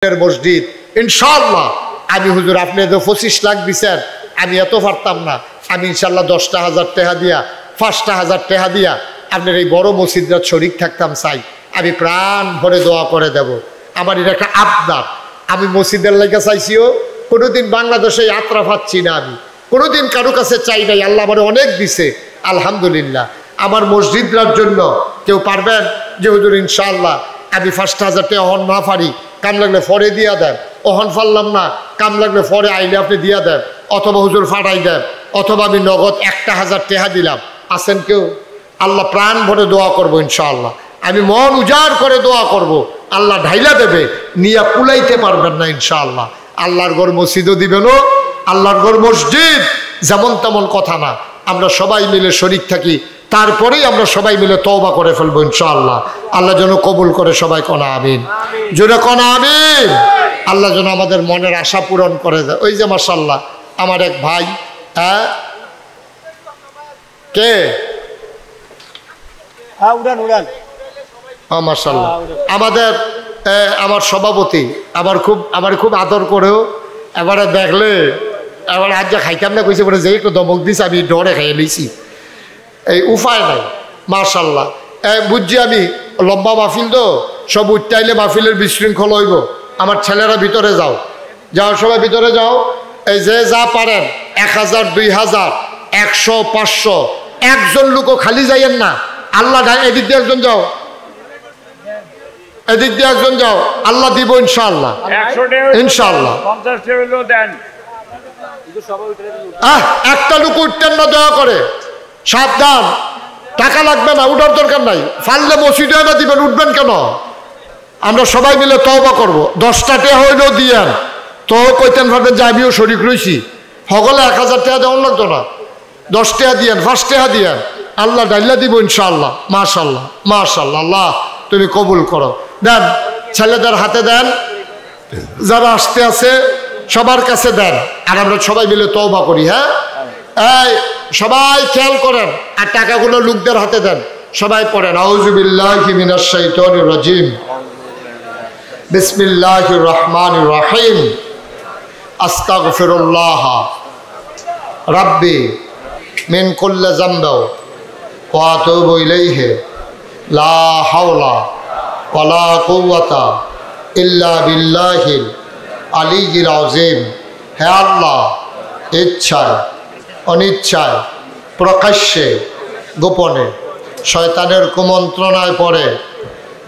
মসজিদ ইনশাআল্লাহ আমি হুজুর আপনি তো 25 লাখ দিছেন আমি এত পারতাম না আমি ইনশাআল্লাহ 10,000 টাকা দিয়া 5,000 টাকা দিয়া আপনার এই বড় মসজিদটা শরীক থাকতাম চাই আমি প্রাণ ভরে দোয়া করে দেব আমার এটা একটা আবদার আমি মসজিদের লাগা চাইছিও কোনোদিন বাংলাদেশে যাত্রা পাচ্ছি না আমি কোনোদিন কারো কাছে চাই নাই আল্লাহ আমারে অনেক দিছে আলহামদুলিল্লাহ আমার মসজিদটার জন্য কেউ পারবেন যে হুজুর ইনশাআল্লাহ আমি 5,000 টাকা হন না পারি কাম লাগলে পরে দিয়া দেন ওহন ফারলাম না কাম লাগলে পরে আইলে আপনি দিয়া দেন অথবা হুজুর ফাটাই দেন অথবা আমি নগদ 1,000 টাকা দিলাম আছেন কেউ আল্লাহ প্রাণ ভরে দোয়া করবো ইনশাআল্লাহ আমি মন উজাড় করে দোয়া করব আল্লাহ ঢাইলা দেবে নিয়া কুলাইতে পারবেন না ইনশাআল্লাহ আল্লাহর ঘর মসজিদও দিবেন আল্লাহর ঘর মসজিদ যেমন তেমন কথা না আমরা সবাই মিলে শরীক থাকি তারপরেই আমরা সবাই মিলে তওবা করে ফেলবো ইনশাআল্লাহ আল্লাহ যেন কবুল করে সবাই কোনা আমিন জোরে কোনা আমিন আল্লাহ যেন আমাদের মনের আশা পূরণ করে দেয় ওই যে মাশাআল্লাহ আমার এক ভাই কে উড়ান মাশাআল্লাহ আমাদের আমার সভাপতি আমার খুব আদর করেও এবারে দেখলে এবার আজ যা খাইতাম না কইছে বলে যে একটু দমক দিছে আমি ডরে খাইয়ে লইছি এই উপায় নাই মাশাআল্লাহ বুঝছি আমি লম্বা মাহফিল তো সব উঠটাইলে মাহফিলের বিশৃঙ্খল হইব আমার ছেলেরা ভিতরে যাও সবাই ভিতরে যাও এই যে যা পারেন 1,000 2,000 100 500 একজন লোকও খালি যাইয়েন না আল্লাহ এদিক দিয়ে একজন যাও এদিক দিয়ে একজন যাও আল্লাহ দিব ইনশাআল্লাহ ইনশাআল্লাহ একটা লোক উঠতেন না দয়া করে সাবধান টাকা লাগবে না উঠার দরকার নাই ফাললে মসজিদে না দিবেন উঠবেন কেন আমরা সবাই মিলে তওবা করব 10টা টাকা হইলেও দিয়েন তো কইতেন ভাববেন যে আমিও শরীক রয়েছি সকলে 1,000 টাকা দেওয়ার লাগতো না 10 টাকা দিয়েন 5 টাকা দিয়েন আল্লাহ ডাইলা দিব ইনশাআল্লাহ মাশাআল্লাহ মাশাআল্লাহ আল্লাহ তুমি কবুল করো দেন ছেলেদের হাতে দেন যারা আসতে আছে সবার কাছে দেন আর আমরা সবাই মিলে তওবা করি হ্যাঁ এই সবাই খেয়াল করেন আর টাকাগুলো লোকদের হাতে দেন সবাই পড়েন আউযু বিল্লাহি মিনাশ শাইতানির রাজিম বিসমিল্লাহির রহমানির রহিম আস্তাগফিরুল্লাহ রাব্বি মিন কুল্লি যামবি ওয়া আতুবু ইলাইহি লা হাওলা ওয়ালা কুওয়াতা ইল্লা বিল্লাহিল আলিয়্যিল আযীম হে আল্লাহ ইচ্ছায় অনিচ্ছায় প্রকাশ্যে গোপনে শয়তানের কুমন্ত্রণায় পড়ে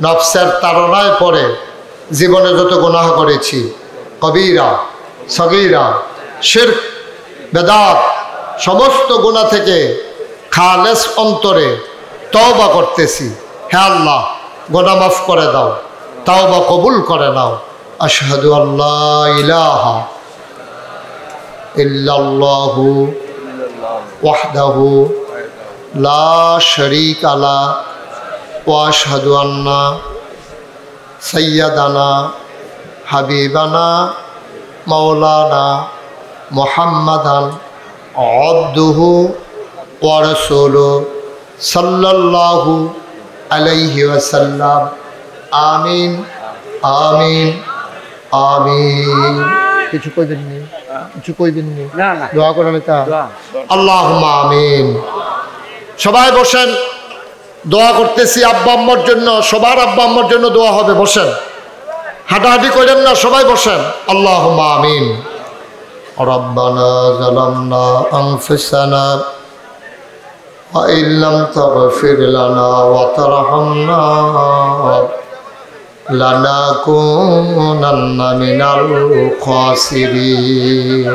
নফসের তাড়নায় পড়ে জীবনে যত গুনাহ করেছি কবিরা সগীরা শিরক বেদাত সমস্ত গুনাহ থেকে খালেস অন্তরে তওবা করতেছি হে আল্লাহ গুনাহ মাফ করে দাও তওবা কবুল করে নাও আশহাদু আল্লা ইলাহা ইল্লাল্লাহু ওয়াহদাহু লা শারীকা লা ওয়া আশহাদু আন্না সাইয়্যিদানা হাবিবানা মাওলানা মুহাম্মাদান আবদুহু ওয়া রাসূলুহু সাল্লাল্লাহু আলাইহি ওয়াসাল্লাম আমিন আমিন আমিন কিছু কইবেন নি কিছু কইবেন নি না দোয়া করেন তা আল্লাহুম্মা আমিন সবাই বসেন দোয়া করতেছি আব্বা আম্মার জন্য সবার আব্বা আম্মার জন্য দোয়া হবে বসেন হাঁটাহাঁটি করেন না সবাই বসেন আল্লাহুম্মা আমিন রব্বানা যালামনা আনফুসানা ওয়া ইল্লাম তাগফির লানা ওয়া তারহামনা লানাকুনান্না মিনাল খাসিরিন